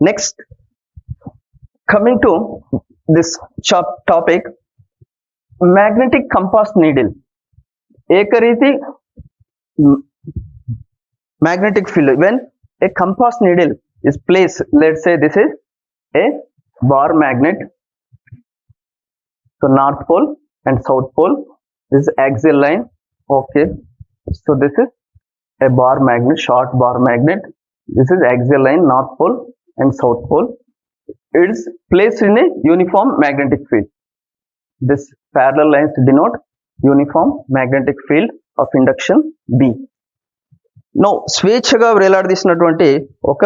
Next, coming to this topic, magnetic compass needle. Ekarithi magnetic field. When a compass needle is placed, let's say this is a bar magnet, so north pole and south pole, this is axial line. Okay, so this is a bar magnet, short bar magnet. This is axial line, north pole and south pole. It is placed in a uniform magnetic field. This parallel lines denote uniform magnetic field of induction B. Now, స్వేచ్ఛగా వేలాడదీసినటువంటి ఒక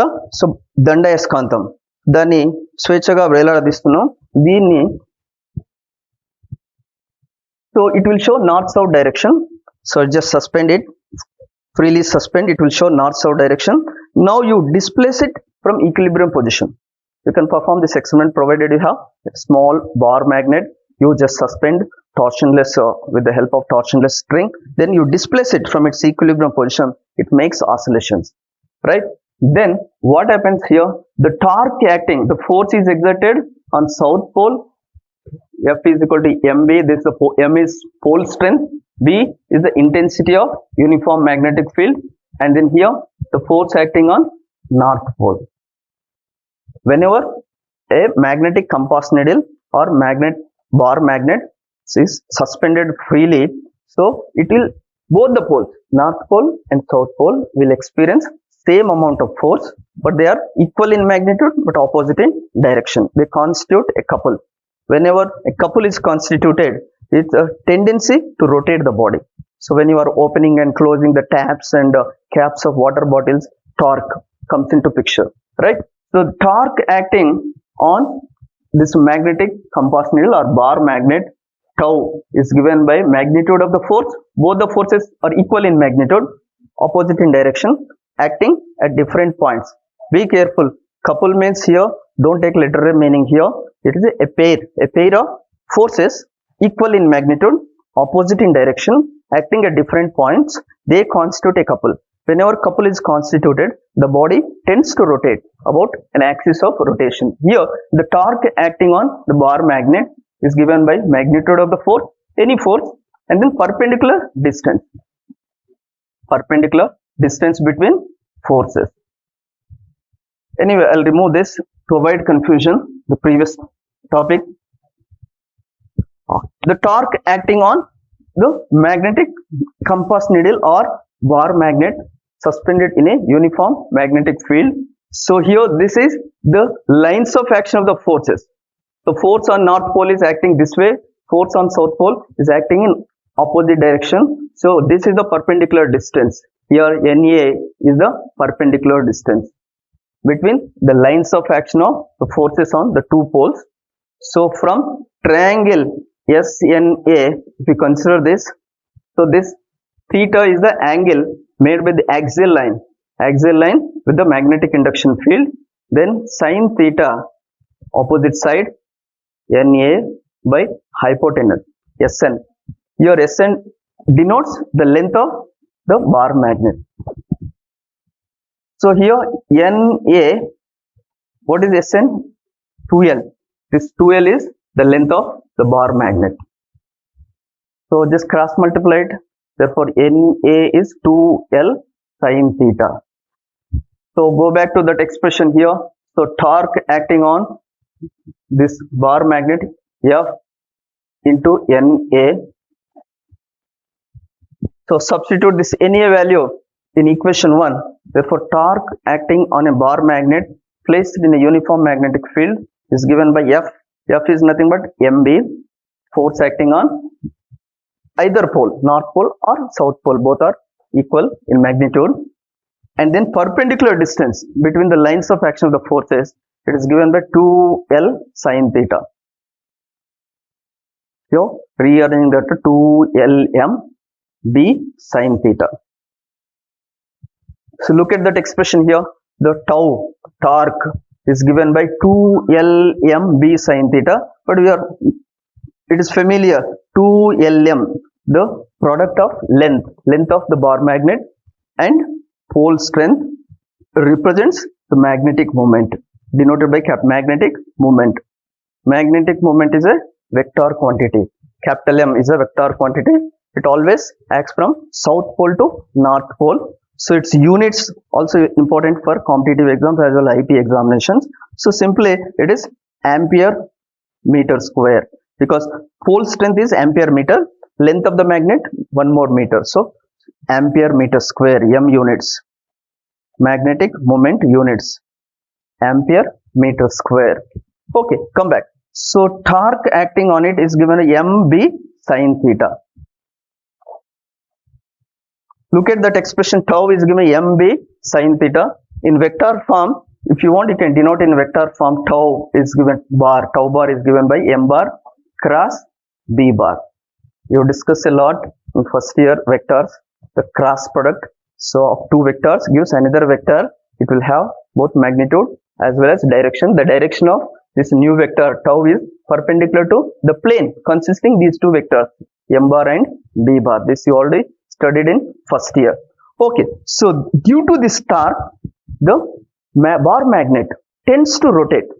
దండయస్కాంతం, దాన్ని స్వేచ్ఛగా వేలాడదీస్తున్నాం. దీన్ని so it will show north south direction. So just suspend it, freely suspend, it will show north south direction. Now you displace it from equilibrium position. You can perform this experiment provided you have a small bar magnet. You just suspend torsionless with the help of torsionless string. Then you displace it from its equilibrium position. It makes oscillations, right? Then what happens here? The torque acting, the force is exerted on south pole. F is equal to mb. This is m is pole strength. B is the intensity of uniform magnetic field. And then here the force acting on north pole. Whenever a magnetic compass needle or bar magnet is suspended freely, so it will, both the poles, north pole and south pole, will experience same amount of force, but they are equal in magnitude but opposite in direction. They constitute a couple. Whenever a couple is constituted, it's a tendency to rotate the body. So when you are opening and closing the taps and caps of water bottles, torque comes into picture, right? So torque acting on this magnetic compass needle or bar magnet, tau, is given by magnitude of the force. Both the forces are equal in magnitude, opposite in direction, acting at different points. Be careful. Couple means here, don't take literal meaning here. It is a pair of forces equal in magnitude, opposite in direction, acting at different points. They constitute a couple. Whenever couple is constituted, the body tends to rotate about an axis of rotation. Here, the torque acting on the bar magnet is given by magnitude of the force, any force, and then perpendicular distance between forces. Anyway, I'll remove this to avoid confusion. The previous topic, the torque acting on the magnetic compass needle or bar magnet suspended in a uniform magnetic field. So here this is the lines of action of the forces. The force on north pole is acting this way, force on south pole is acting in opposite direction. So this is the perpendicular distance. Here NA is the perpendicular distance between the lines of action of the forces on the two poles. So from triangle SNA, if you consider this, so this theta is the angle made by the axial line with the magnetic induction field. Then sine theta, opposite side, NA by hypotenuse, SN. Your SN denotes the length of the bar magnet. So here NA, what is SN? 2L. This 2L is the length of the bar magnet. So just cross multiply it. Therefore NA is 2L sine theta. So go back to that expression here. So torque acting on this bar magnet, F into NA. So substitute this NA value in equation 1. Therefore torque acting on a bar magnet placed in a uniform magnetic field is given by F. F is nothing but mb, force acting on either pole, north pole or south pole, both are equal in magnitude. And then perpendicular distance between the lines of action of the forces, it is given by 2L sine theta. So rearranging that to 2LM B sine theta. So look at that expression here. The tau, torque, is given by 2LM B sine theta, but it is familiar, 2LM, the product of length of the bar magnet and pole strength represents the magnetic moment. denoted by magnetic moment. Magnetic moment is a vector quantity. Capital M is a vector quantity. It always acts from south pole to north pole. So its units also important for competitive exams as well as IP examinations. So simply it is ampere meter square, because pole strength is ampere meter, length of the magnet 1 more meter. So ampere meter square, M units. Magnetic moment units, ampere meter square. Okay, come back. So torque acting on it is given mb sin theta. Look at that expression, tau is given mb sin theta. In vector form, if you want, you can denote in vector form. Tau is given bar, tau bar is given by m bar cross b bar. You discuss a lot in first year vectors, the cross product. So of two vectors gives another vector. It will have both magnitude as well as direction. The direction of this new vector tau is perpendicular to the plane consisting these two vectors, m bar and b bar. This you already studied in first year. Okay, so due to this torque, the bar magnet tends to rotate.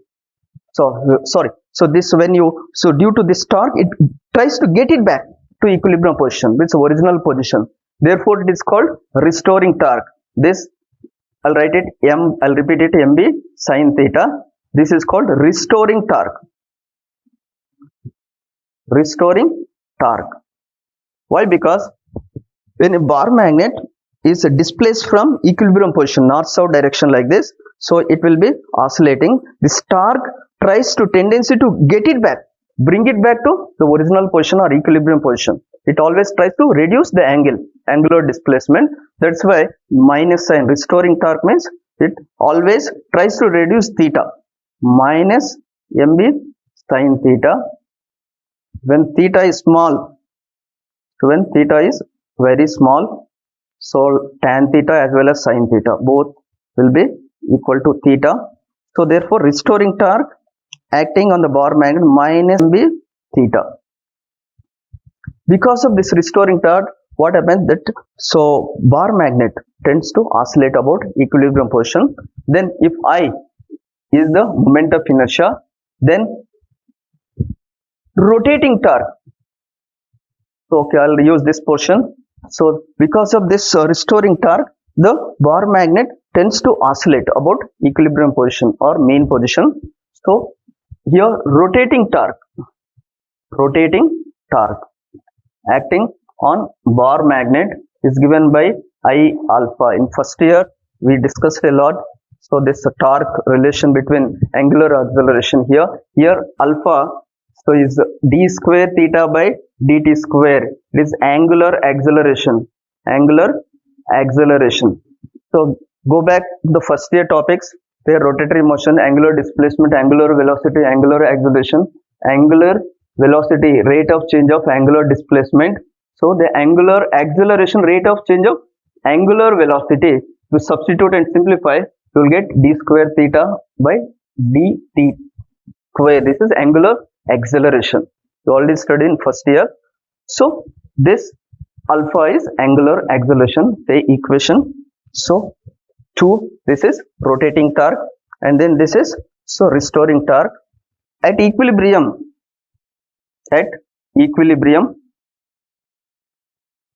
So this when you, so due to this torque, it tries to get it back to equilibrium position, its original position. Therefore, it is called restoring torque. This, I'll write it I'll repeat it, mb sin theta. This is called restoring torque. Restoring torque. Why? Because when a bar magnet is displaced from equilibrium position, north-south direction like this, so it will be oscillating. This torque tries to tendency to get it back, bring it back to the original position or equilibrium position. It always tries to reduce the angular displacement. That's why minus sign. Restoring torque means it always tries to reduce theta. Minus mb sin theta when theta is small. So when theta is very small, so tan theta as well as sin theta both will be equal to theta. So therefore restoring torque acting on the bar magnet minus mb theta. Because of this restoring torque, what happens that, so bar magnet tends to oscillate about equilibrium position. Then if I is the moment of inertia, then rotating torque. So okay, I'll use this portion. So because of this restoring torque, the bar magnet tends to oscillate about equilibrium position or mean position. So here rotating torque acting on bar magnet is given by I alpha. In first year we discussed a lot. So this torque relation between angular acceleration here alpha, so is d square theta by dt square. It is angular acceleration. So go back to the first year topics. Their rotatory motion, angular displacement, angular velocity, angular acceleration, angular velocity, rate of change of angular displacement. So the angular acceleration, rate of change of angular velocity, to substitute and simplify, you will get d square theta by dt square. This is angular acceleration. You already studied in first year. So this alpha is angular acceleration, the equation. So 2, this is rotating torque, and then this is so restoring torque at equilibrium.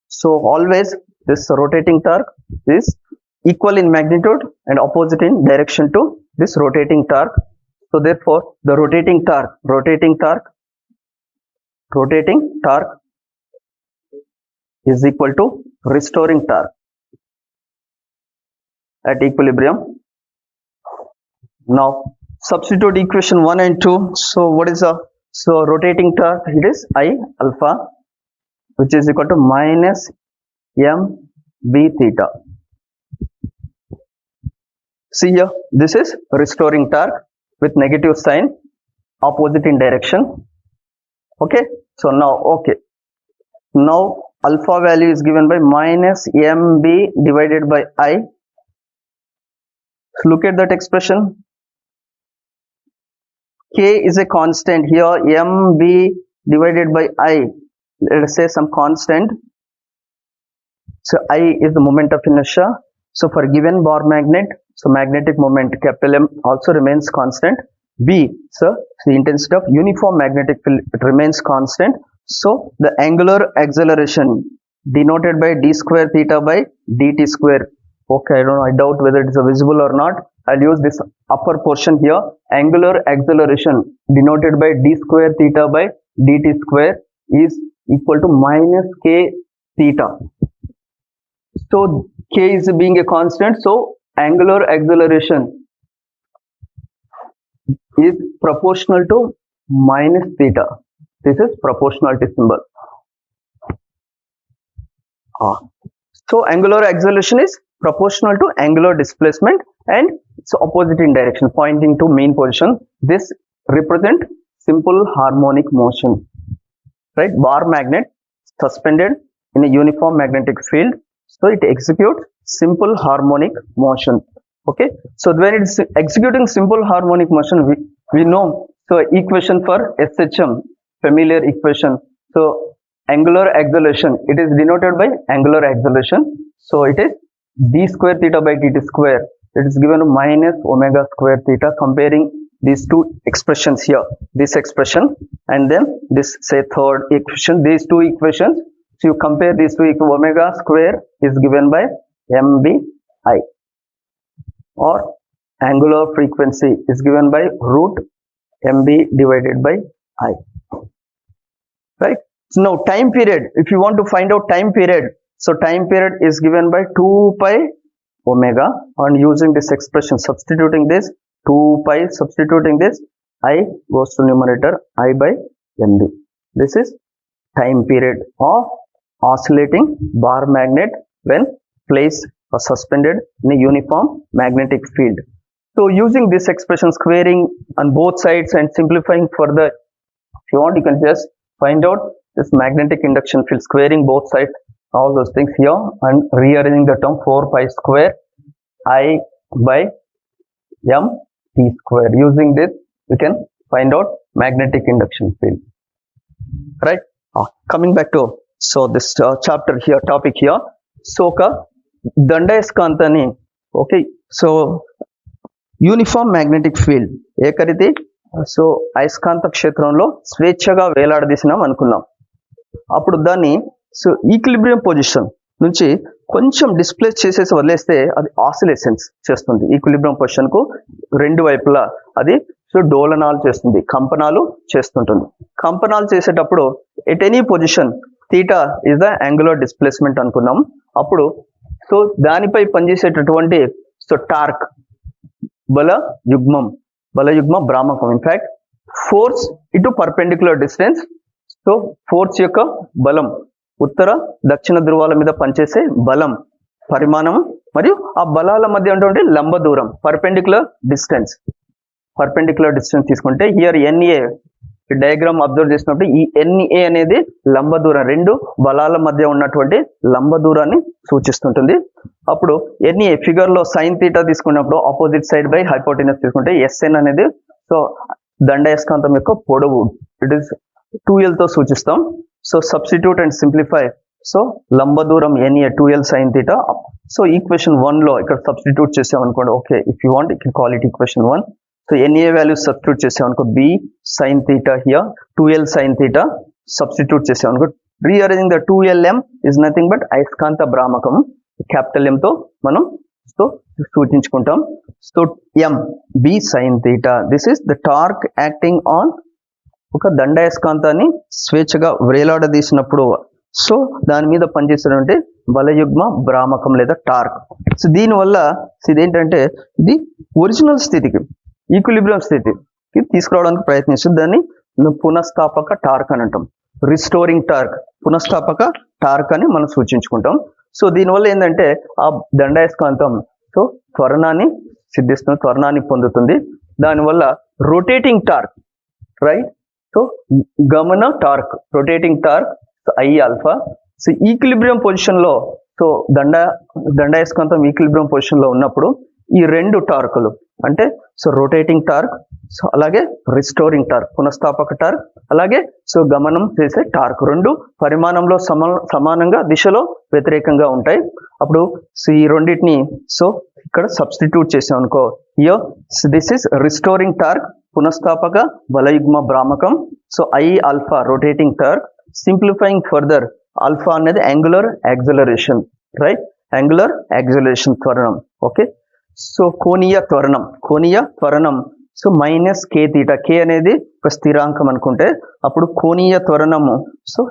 So always this rotating torque is equal in magnitude and opposite in direction to this rotating torque. So therefore the rotating torque is equal to restoring torque at equilibrium. Now substitute equation 1 and 2. So what is so rotating torque? It is I alpha, which is equal to minus mb theta. See here, this is restoring torque with negative sign, opposite in direction. Okay, so now alpha value is given by minus mb divided by I. So look at that expression. K is a constant here, mb divided by I, let us say some constant. So I is the moment of inertia, So for given bar magnet, so magnetic moment capital M also remains constant. B, so the intensity of uniform magnetic field, it remains constant. So the angular acceleration denoted by d square theta by dt square. Okay, I doubt whether it is visible or not. I'll use this upper portion here. Angular acceleration denoted by d square theta by dt square is equal to minus k theta. So k is being a constant, so angular acceleration is proportional to minus theta. This is proportionality symbol. So angular acceleration is proportional to angular displacement and it's opposite in direction, pointing to mean position. This represent simple harmonic motion, right? Bar magnet suspended in a uniform magnetic field, so it executes simple harmonic motion. Okay, so when it's executing simple harmonic motion, we know, so equation for SHM, familiar equation. So angular acceleration, it is denoted by angular acceleration, so it is d square theta by dt square. It is given minus omega square theta. Comparing these two expressions here, this expression and then this, say, third equation, these two equations, so you compare these two, omega square is given by mbi, or angular frequency is given by root mb divided by I, right? So now time period, if you want to find out time period, so time period is given by 2 pi omega, and using this expression, substituting this 2 pi, substituting this, I goes to numerator, I by mb. This is time period of oscillating bar magnet when placed or suspended in a uniform magnetic field. So using this expression, squaring on both sides and simplifying further, if you want, you can just find out this magnetic induction field, squaring both sides, all those things here, and rearranging the term 4 pi square I by m t square. Using this, you can find out magnetic induction field, right? Coming back to, so this chapter here, topic here. So దండయస్కాంతాన్ని, okay, so uniform magnetic field ఏకరీతి, so అయస్కాంత క్షేత్రంలో స్వేచ్ఛగా వేలాడదీసినాం అనుకున్నాం. అప్పుడు దాన్ని so equilibrium position నుంచి కొంచెం డిస్ప్లేస్ చేసేసి వదిలేస్తే అది ఆసిలేషన్స్ చేస్తుంది. ఈక్విలిబ్రియం పొజిషన్ కు రెండు వైపులా అది సో డోలనాలు చేస్తుంది, కంపనాలు చేస్తుంటుంది. కంపనాలు చేసేటప్పుడు at any position theta is the angular displacement అనుకున్నాం. అప్పుడు సో దానిపై పనిచేసేటటువంటి సో టార్క్, బల యుగ్మ భ్రామకం, ఇన్ఫాక్ట్ ఫోర్స్ ఇటు పర్పెండిక్యులర్ డిస్టెన్స్, సో ఫోర్స్ యొక్క బలం, ఉత్తర దక్షిణ ధ్రువాల మీద పనిచేసే బలం పరిమాణం, మరియు ఆ బలాల మధ్య ఉన్నటువంటి లంబ దూరం, పర్పెండిక్యులర్ డిస్టెన్స్ తీసుకుంటే హియర్ ఎన్ఏ డయాగ్రామ్ అబ్జర్వ్ చేసినప్పుడు ఈ ఎన్ఏ అనేది లంబ దూరం, రెండు బలాల మధ్య ఉన్నటువంటి లంబ దూరాన్ని సూచిస్తుంటుంది. అప్పుడు ఎన్ఏ ఫిగర్ లో సైన్ థీటా తీసుకున్నప్పుడు ఆపోజిట్ సైడ్ బై హైపోటెనస్ తీసుకుంటే ఎస్ఎన్ అనేది సో దండయస్కాంతం యొక్క పొడవు, ఇట్ ఈస్ 2l తో సూచిస్తాం. So substitute and simplify, so లంబ దూరం NA 2l sine theta. So equation 1 లో ఇక్కడ సబ్స్టిట్యూట్ చేసామనుకోండి, okay, if you want you can call it equation 1. So NA value substitute చేసామనుకో, B sine theta here 2l sine theta substitute చేసామనుకో, rearranging the 2lm is nothing but అయస్కాంత భ్రామకం, capital M తో మనం సో సూచించుకుంటాం. So m b sine theta, this is the torque acting on ఒక దండయస్కాంతాన్ని స్వేచ్ఛగా వేలాడదీసినప్పుడు సో దాని మీద పనిచేసేటువంటి బలయుగ్మ భ్రామకం లేదా టార్క్. సో దీనివల్ల ఇదేంటంటే ఇది ఒరిజినల్ స్థితికి, ఈక్విలిబ్రియం స్థితికి తీసుకురావడానికి ప్రయత్నిస్తుంది. దాన్ని పునఃస్థాపక టార్క్ అని అంటాం, రిస్టోరింగ్ టార్క్, పునఃస్థాపక టార్క్ అని మనం సూచించుకుంటాం. సో దీనివల్ల ఏంటంటే ఆ దండయస్కాంతం సో త్వరణాన్ని సిద్ధిస్తుంది, త్వరణాన్ని పొందుతుంది. దానివల్ల rotating torque, right, so Gamana torque, rotating torque I alpha. So equilibrium position లో, సో దండయస్కాంతం ఈక్విలిబ్రియం పొజిషన్ లో ఉన్నప్పుడు ఈ రెండు టార్కులు అంటే సో రొటేటింగ్ టార్క్, సో అలాగే రిస్టోరింగ్ టార్క్, పునఃస్థాపక టార్క్, అలాగే సో గమనం చేసే టార్క్, రెండు పరిమాణంలో సమానంగా దిశలో వ్యతిరేకంగా ఉంటాయి. అప్పుడు సో ఈ రెండింటిని సో ఇక్కడ సబ్స్టిట్యూట్ చేసాం అనుకో, దిస్ ఇస్ రిస్టోరింగ్ టార్క్, పునఃస్థాపక బలయుగ్మ భ్రామకం. So I alpha rotating torque, simplifying further alpha అనేది angular acceleration, right, angular acceleration త్వరణం. ఓకే, సో కోణీయ త్వరణం so minus K theta, K అనేది ఒక స్థిరాంకం అనుకుంటే అప్పుడు కోణీయ త్వరణము సో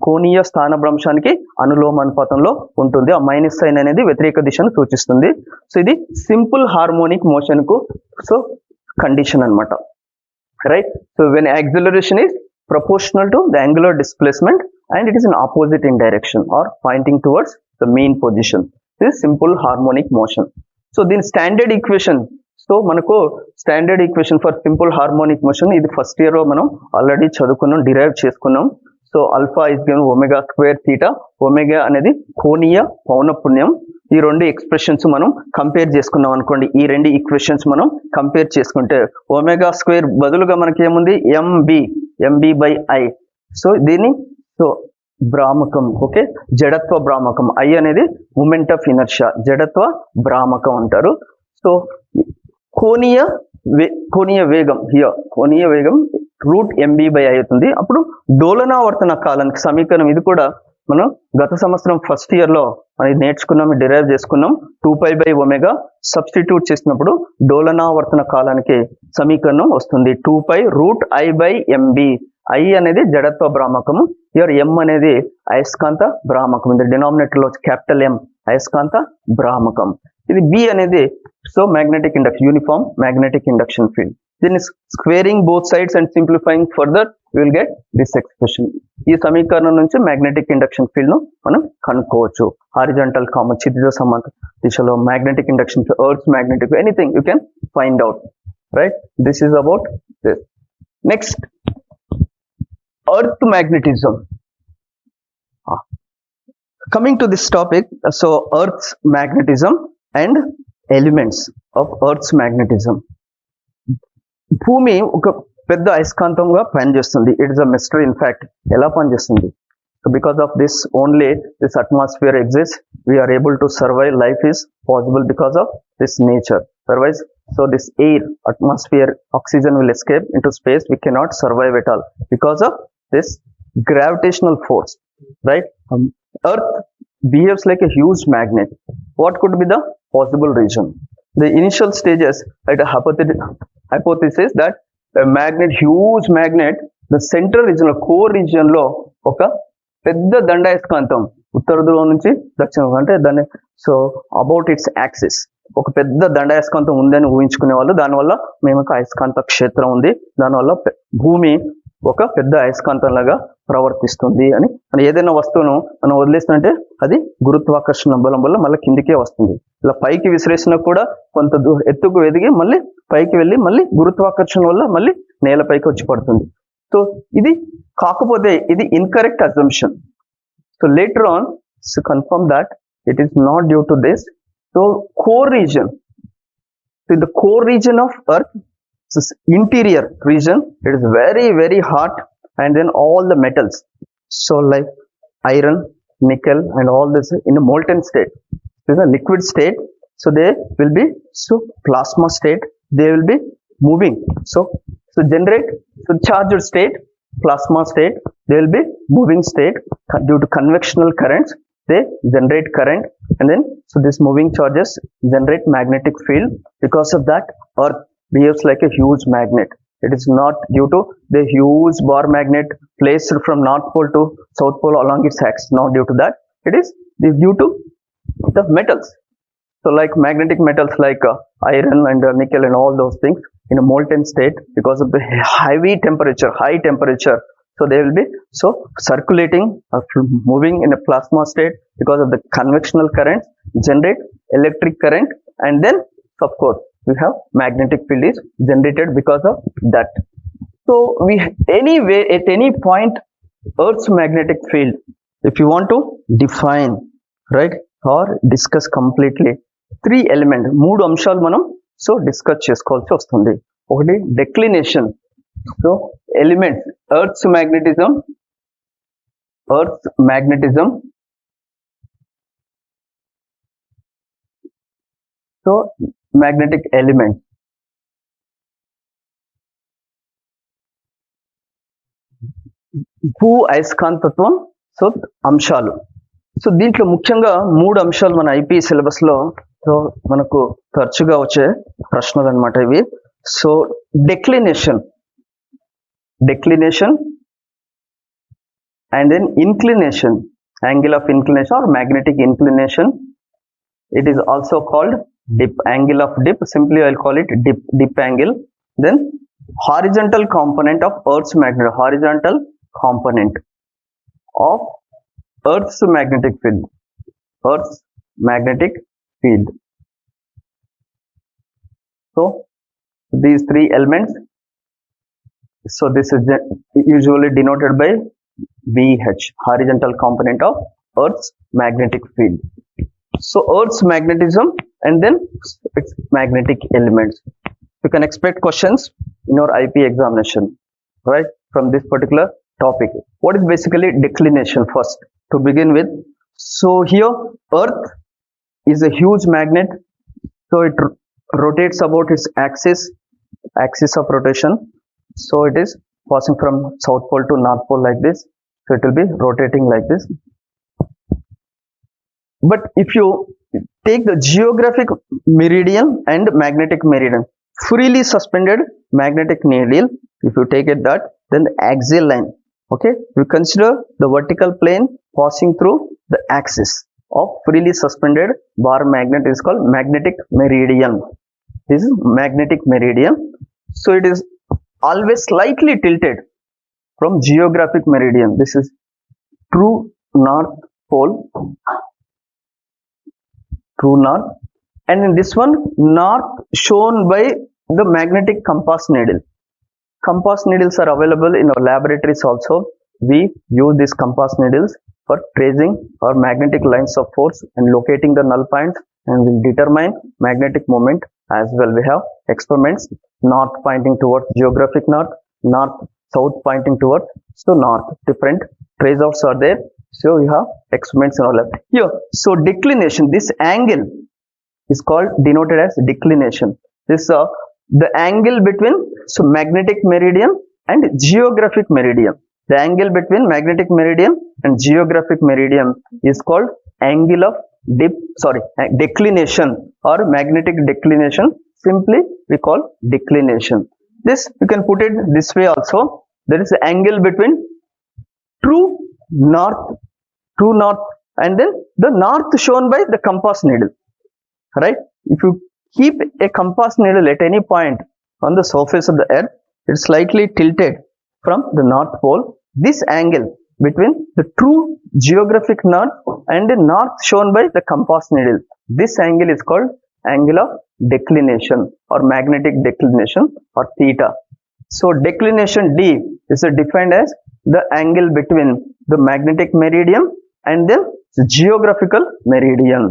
కోణీయ స్థానభ్రంశానికి అనులోమానుపాతంలో ఉంటుంది. ఆ మైనస్ సైన్ అనేది వ్యతిరేక దిశను సూచిస్తుంది. సో ఇది సింపుల్ హార్మోనిక్ మోషన్ కు సో కండిషన్ అన్నమాట, right. So when acceleration is proportional to the angular displacement and it is in opposite in direction or pointing towards the mean position. This is simple harmonic motion. So then standard equation, so manaku standard equation for simple harmonic motion ఇది first year లో మనం already చదువుకున్నాం, derive చేసుకున్నాం. So alpha is given omega square theta, omega అనేది కోణీయ పౌనఃపున్యం. ఈ రెండు ఎక్స్ప్రెషన్స్ మనం కంపేర్ చేసుకున్నాం అనుకోండి, ఈ రెండు ఈక్వేషన్స్ మనం కంపేర్ చేసుకుంటే ఒమేగా స్క్వేర్ బదులుగా మనకి ఏముంది, ఎంబి బై ఐ. సో దీన్ని సో భ్రామకం, ఓకే, జడత్వ భ్రామకం. ఐ అనేది మూమెంట్ ఆఫ్ ఇనర్షియా, జడత్వ భ్రామకం అంటారు. సో కోణీయ వేగం రూట్ ఎంబి బై ఐ అవుతుంది. అప్పుడు డోలనావర్తన కాలానికి సమీకరణం, ఇది కూడా మనం గత సంవత్సరం ఫస్ట్ ఇయర్ లో మనం నేర్చుకున్నాం, డిరైవ్ చేసుకున్నాం. 2π బై ఒమేగా సబ్స్టిట్యూట్ చేసినప్పుడు డోలనావర్తన కాలానికి సమీకరణం వస్తుంది 2π root I by MB. I అనేది జడత్వ భ్రామకము, ఇయర్ ఎం అనేది అయస్కాంత భ్రామకం, ఇది డినామినేటర్ లో క్యాపిటల్ ఎం అయస్కాంత భ్రామకం. ఇది బి అనేది so magnetic induction, uniform magnetic induction field. దీన్ని squaring both sides and simplifying further you will get this expression. ఈ సమీకరణం నుంచి మ్యాగ్నెటిక్ ఇండక్షన్ ఫీల్డ్ ను మనం కనుక్కోవచ్చు. హారిజాంటల్ కామన్ క్షితిజ సమాంతర దిశలో magnetic induction, earth magnetic, anything you can find out, right. This is about this. Next, earth magnetism. Coming to this topic, so earth's magnetism and elements of earth's magnetism. భూమి ఒక పెద్ద అయస్కాంతంగా పనిచేస్తుంది. It is a mystery in fact, ఎలా పనిచేస్తుంది. So because of this only this atmosphere exist, we are able to survive, life is possible because of this nature. Otherwise so this air, atmosphere, oxygen will escape into space, we cannot survive at all because of this gravitational force, right. Earth behaves like a huge magnet. What could be the possible reason? The initial stages at a hypothesis that a magnet, huge magnet, the central region, core region లో ఒక పెద్ద దండాయస్కాంతం ఉత్తర ధ్రువం నుంచి దక్షిణం, అంటే దాన్ని so about it's axis ఒక పెద్ద దండాయస్కాంతం ఉందని ఊహించుకునే వాళ్ళు. దానివల్ల మేము ఒక అయస్కాంత క్షేత్రం ఉంది, దానివల్ల భూమి ఒక పెద్ద అయస్కాంతం లాగా ప్రవర్తిస్తుంది అని. ఏదైనా వస్తువును మనం వదిలేస్తుంటే అది గురుత్వాకర్షణ బలం వల్ల మళ్ళీ కిందికే వస్తుంది. ఇలా పైకి విసిరేసినా కూడా కొంత ఎత్తుకు ఎదిగి మళ్ళీ పైకి వెళ్ళి మళ్ళీ గురుత్వాకర్షణ వల్ల మళ్ళీ నేలపైకి వచ్చి పడుతుంది. సో ఇది కాకపోతే ఇది incorrect assumption. So later on confirm that it is not due to this. So core region, so the core region of earth, this interior region, it is very very hot, and then all the metals, so like iron, nickel and all this in a molten state, this is a liquid state. So they will be so plasma state, they will be moving, so generate so charged state, plasma state, they will be moving state due to convectional currents, they generate current, and then so these moving charges generate magnetic field. Because of that, earth behaves like a huge magnet. It is not due to the huge bar magnet placed from north pole to south pole along its axis, not due to that. It is due to the metals. So like magnetic metals like iron and nickel and all those things in a molten state, because of the high temperature, so they will be so circulating or moving in a plasma state. Because of the convectional current generate electric current, and then of course we have magnetic field is generated because of that. So we anyway at any point earth's magnetic field, if you want to define, right, or discuss completely, three element, మూడు అంశాలు మనం so discuss చేసుకోవాల్సి వస్తుంది. ఒకటి declination. So elements earth's magnetism, so magnetic element. భూ అయస్కాంతత్వం, so అంశాలు. So దీంట్లో ముఖ్యంగా మూడు అంశాలు మన ఐపీ సిలబస్ లో సో మనకు తరచుగా వచ్చే ప్రశ్నలు అనమాట ఇవి. So declination and then inclination, angle of inclination or magnetic inclination. It is also called dip, angle of dip. Simply I'll call it dip angle. Then horizontal component of Earth's magnet, horizontal component of Earth's magnetic field, Earth's magnetic field. So these three elements. So this is usually denoted by VH, horizontal component of Earth's magnetic field. So Earth's magnetism and then its magnetic elements. You can expect questions in your IP examination, right, from this particular topic. What is basically declination first to begin with? So here Earth is a huge magnet. So it rotates about its axis of rotation. So it is passing from south pole to north pole like this. So it will be rotating like this. But if you take the geographic meridian and magnetic meridian, freely suspended magnetic needle, if you take it that, then the axial line, okay, you consider the vertical plane passing through the axis of freely suspended bar magnet is called magnetic meridian. This is magnetic meridian. So it is always slightly tilted from geographic meridian. This is true north pole, true north, and in this one north shown by the magnetic compass needle. Compass needles are available in our laboratories also. We use these compass needles for tracing our magnetic lines of force and locating the null points, and will determine magnetic moment as well. We have experiments, north pointing towards geographic north, south pointing towards so north. Different trace outs are there. So you have experiments in all lab. Here, so declination, this angle is called denoted as declination. This the angle between so magnetic meridian and geographic meridian. The angle between magnetic meridian and geographic meridian is called angle of declination or magnetic declination. Simply we call declination. This you can put it this way also. There is an angle between true north and then the north shown by the compass needle, right? If you keep a compass needle at any point on the surface of the earth, it's slightly tilted from the north pole. This angle between the true geographic north and the north shown by the compass needle, this angle is called angle of declination or magnetic declination or theta. So declination D is defined as the angle between the magnetic meridian and then the geographical meridian.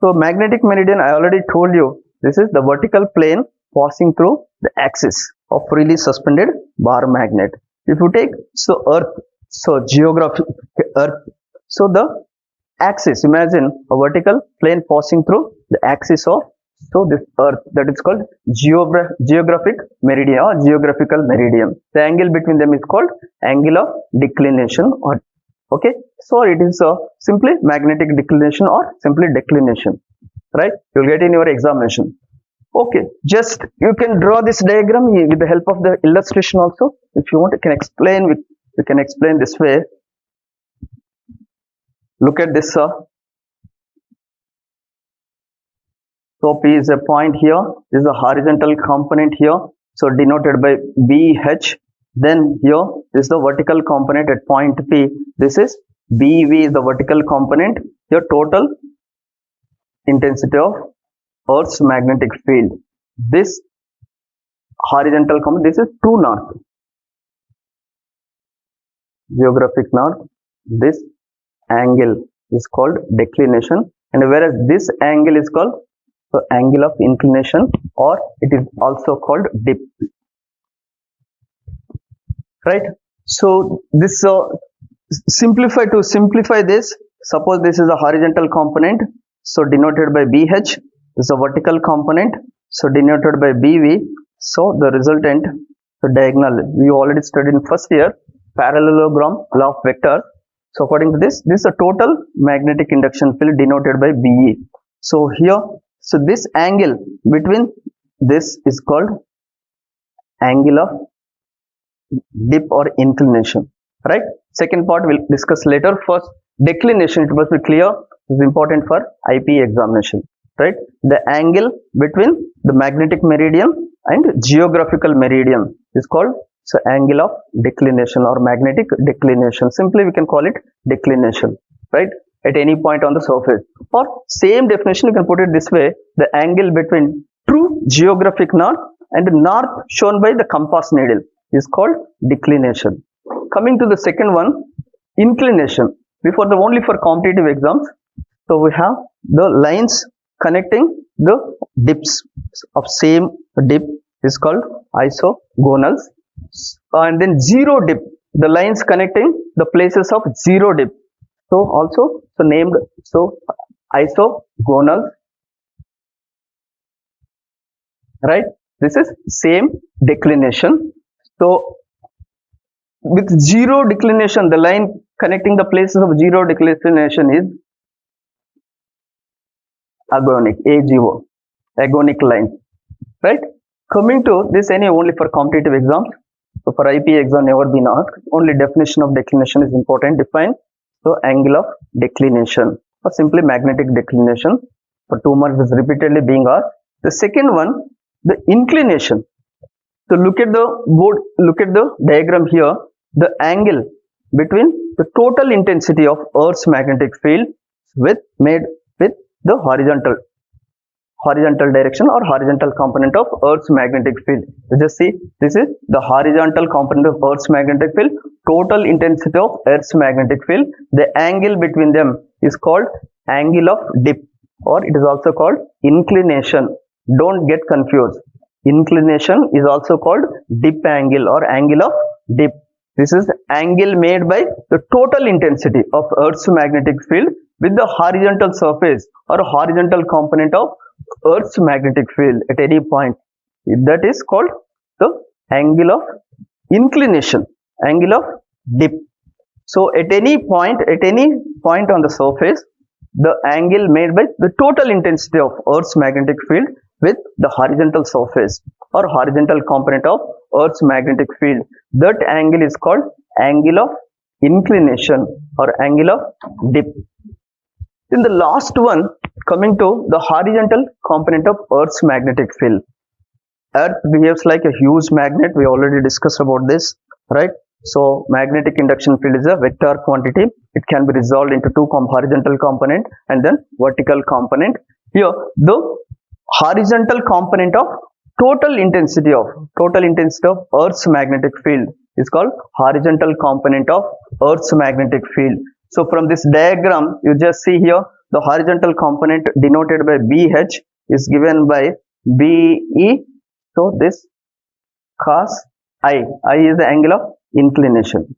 So magnetic meridian, I already told you, this is the vertical plane passing through the axis of freely suspended bar magnet. If you take so Earth, so geographic Earth, so the axis, imagine a vertical plane passing through the axis of so this Earth, that is called geographic meridian or geographical meridian. The angle between them is called angle of declination or okay. So it is simply magnetic declination or simply declination, right? You'll get in your examination. Okay, just you can draw this diagram with the help of the illustration also. If you want, you can explain this way. Look at this. So P is a point here. This is a horizontal component here. So denoted by BH. Then here this is the vertical component at point P. This is BV is the vertical component. Your total intensity of Earth's magnetic field. This horizontal component, this is true north, geographic north. This angle is called declination, and whereas this angle is called So angle of inclination, or it is also called dip, right? So this to simplify this, suppose this is a horizontal component, so denoted by BH. This is a vertical component, so denoted by BV. So the resultant, the diagonal, we already studied in first year, parallelogram, law of vector. So according to this is a total magnetic induction field denoted by BE. So here, so this angle between this is called angle of dip or inclination, right? Second part we'll discuss later. First, declination, it must be clear, is important for IP examination, right? The angle between the magnetic meridian and geographical meridian is called, so, angle of declination or magnetic declination. Simply we can call it declination, right? At any point on the surface. Or same definition, you can put it this way: the angle between true geographic north and north shown by the compass needle is called declination. Coming to the second one, inclination. Before the only for competitive exams, so we have the lines connecting the dips of same dip is called isogonals, and then zero dip, the lines connecting the places of zero dip, so also so named so isogonal, right? This is same declination. So with zero declination, the line connecting the places of zero declination is agonic, AGO, agonic line, right? Coming to this, any only for competitive exams. So for IP exam never been asked. Only definition of declination is important. Define, so angle of declination, or simply magnetic declination. For 2 marks is repeatedly being asked. The second one, the inclination. So look at the board, look at the diagram here. The angle between the total intensity of Earth's magnetic field made with the horizontal direction or horizontal component of Earth's magnetic field. You just see, this is the horizontal component of Earth's magnetic field, total intensity of Earth's magnetic field. The angle between them is called angle of dip, or it is also called inclination. Don't get confused. Inclination is also called dip angle or angle of dip. This is the angle made by the total intensity of Earth's magnetic field with the horizontal surface or horizontal component of Earth's magnetic field at any point. That is called the angle of inclination, angle of dip. So at any point on the surface, the angle made by the total intensity of Earth's magnetic field with the horizontal surface or horizontal component of Earth's magnetic field, that angle is called angle of inclination or angle of dip. In the last one, coming to the horizontal component of Earth's magnetic field. Earth behaves like a huge magnet. We already discussed about this, right? So magnetic induction field is a vector quantity. It can be resolved into two horizontal component and then vertical component. Here, the horizontal component of total intensity of Earth's magnetic field is called horizontal component of Earth's magnetic field. So from this diagram, you just see here the horizontal component denoted by BH is given by BE. So this cos I is the angle of inclination,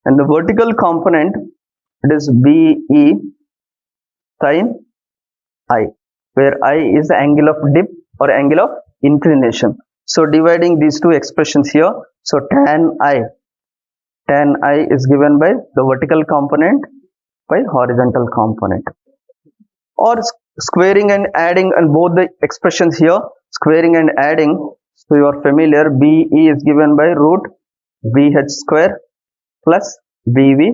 and the vertical component, it is BE sin I, where I is the angle of dip or angle of inclination. So dividing these two expressions here, so tan I is given by the vertical component by horizontal component, or squaring and adding, and both the expressions here, squaring and adding, so you are familiar, BE is given by root BH square plus BV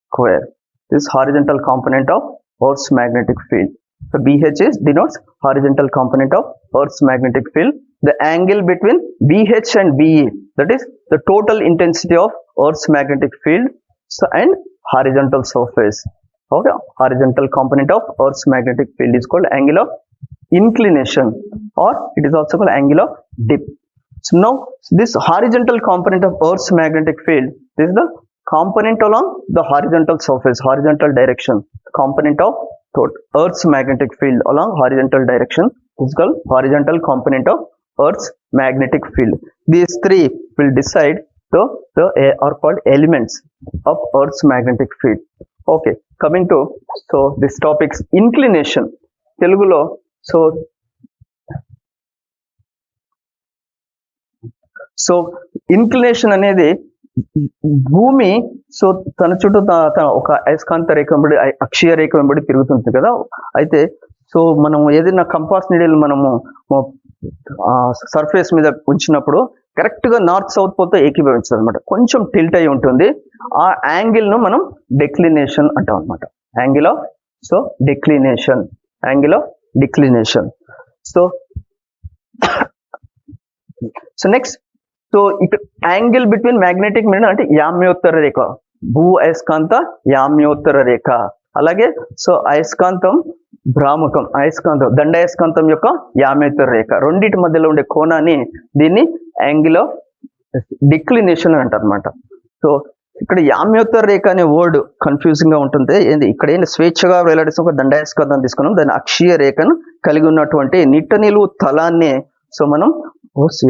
square. This horizontal component of Earth's magnetic field. So BH denotes horizontal component of Earth's magnetic field. The angle between BH and BE, that is the total intensity of Earth's magnetic field, so, and horizontal surface. Okay, horizontal component of Earth's magnetic field is called angle of inclination, or it is also called angle of dip. So now this horizontal component of Earth's magnetic field, this is the component along the horizontal surface, horizontal direction, component of Earth's magnetic field along horizontal direction is called horizontal component of Earth's magnetic field. These three will decide are called elements of Earth's magnetic field. Okay, coming to this topic's inclination. Telugulo inclination అనేది భూమి తన చుట్టూ తన ఒక అయస్కాంత రేఖ వెంబడి అక్షీయ రేఖ వెంబడి తిరుగుతుంది కదా. అయితే మనం ఏదైనా కంపాస్ నీడిల్ మనము సర్ఫేస్ మీద ఉంచినప్పుడు కరెక్ట్ గా నార్త్ సౌత్ పోతే ఏకీభవించదు అనమాట, కొంచెం టిల్ట్ అయి ఉంటుంది. ఆ యాంగిల్ ను మనం డెక్లినేషన్ అంటాం అనమాట. Angle of declination, angle of declination. Next ఇక్కడ యాంగిల్ బిట్వీన్ మ్యాగ్నెటిక్ మీడియం అంటే యామ్యోత్తర రేఖ, భూ అయస్కాంత యామ్యోత్తర రేఖ. అలాగే అయస్కాంతం భ్రామకం, దండాయస్కాంతం యొక్క యామ్యోత్తర రేఖ, రెండింటి మధ్యలో ఉండే కోణాన్ని దీన్ని యాంగిల్ ఆఫ్ డిక్లినేషన్ అంటారు అనమాట. ఇక్కడ యామ్యోత్తర రేఖ అనే వర్డ్ కన్ఫ్యూజింగ్ గా ఉంటుంది. ఇక్కడ ఏంటి, స్వేచ్ఛగా వేలాడేసిన ఒక దండాయస్కాంతం తీసుకున్నాం, దాని అక్షీయ రేఖను కలిగి ఉన్నటువంటి నిట్ట నిలువు తలాన్ని మనం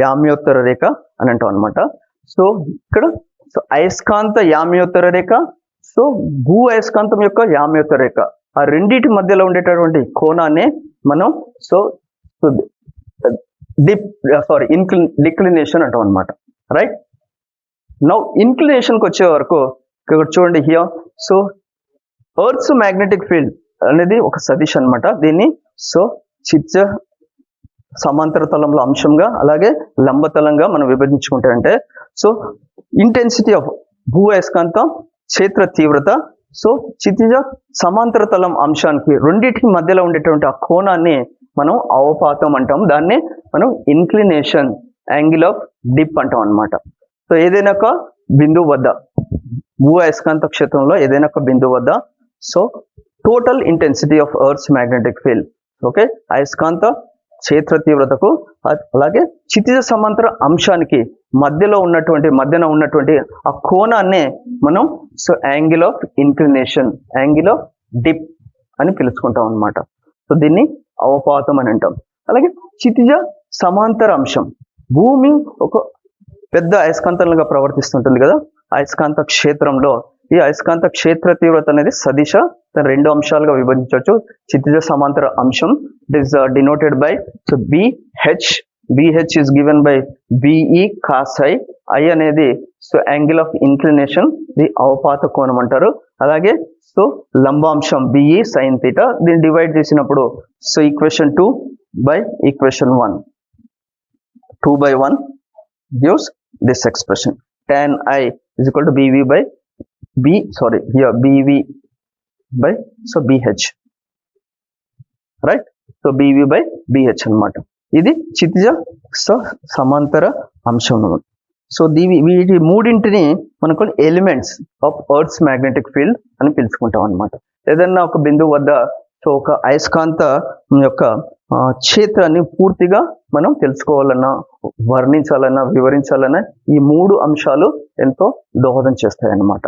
యామ్యోత్తర రేఖ అని అంటాం అనమాట. ఇక్కడ అయస్కాంత యామ్యోత్తర రేఖ, భూ అయస్కాంతం యొక్క యామ్యోత్తర రేఖ, ఆ రెండింటి మధ్యలో ఉండేటటువంటి కోణాన్ని మనం డిక్లినేషన్ అంటాం అనమాట. రైట్, నౌ ఇన్క్లినేషన్ కి వచ్చే వరకు ఇక్కడ చూడండి హియర్. ఎర్త్స్ మ్యాగ్నెటిక్ ఫీల్డ్ అనేది ఒక సదిశ్ అనమాట. దీన్ని చిత్జ సమాంతర తలంలో అంశంగా అలాగే లంబతలంగా మనం విభజించుకుంటే అంటే ఇంటెన్సిటీ ఆఫ్ భూ అయస్కాంతం క్షేత్ర తీవ్రత, క్షితిజ సమాంతర తలం అంశానికి రెండింటికి మధ్యలో ఉండేటువంటి ఆ కోణాన్ని మనం అవపాతం అంటాం. దాన్ని మనం ఇన్క్లినేషన్, యాంగిల్ ఆఫ్ డిప్ అంటాం అనమాట. ఏదైనా ఒక బిందువు వద్ద, భూ అయస్కాంత క్షేత్రంలో ఏదైనా ఒక బిందువు వద్ద total intensity of earth's magnetic field, okay, అయస్కాంత క్షేత్ర తీవ్రతకు అలాగే క్షితిజ సమాంతర అంశానికి మధ్యన ఉన్నటువంటి ఆ కోణాన్ని మనం angle of inclination, angle of dip అని పిలుచుకుంటాం అనమాట. దీన్ని అవపాతం అని అంటాం. అలాగే క్షితిజ సమాంతర అంశం, భూమి ఒక పెద్ద అయస్కాంతంగా ప్రవర్తిస్తుంటుంది కదా, అయస్కాంత క్షేత్రంలో ఈ అయస్కాంత క్షేత్ర తీవ్రత అనేది సదిశ రెండు అంశాలుగా విభజించవచ్చు. క్షితిజ సమాంతర అంశం, it is denoted by BH is given by BE cos I. I అనేది యాంగిల్ ఆఫ్ ఇన్క్లినేషన్, ది అవపాత కోణం అంటారు. అలాగే లంబాంశం BE sin θ, దీన్ని డివైడ్ చేసినప్పుడు equation 2 by equation 1, 2/1 gives this expression. Tan I is equal to BV by BV by BH, right? BV by BH అన్నమాట. ఇది క్షితిజ సమాంతర అంశం. వీటి మూడింటిని మనకు elements of earth's magnetic field అని పిలుచుకుంటాం అనమాట. ఏదన్నా ఒక బిందువు వద్ద ఒక అయస్కాంత యొక్క క్షేత్రాన్ని పూర్తిగా మనం తెలుసుకోవాలన్నా, వర్ణించాలన్నా, వివరించాలన్నా ఈ మూడు అంశాలు ఎంతో దోహదం చేస్తాయి అన్నమాట.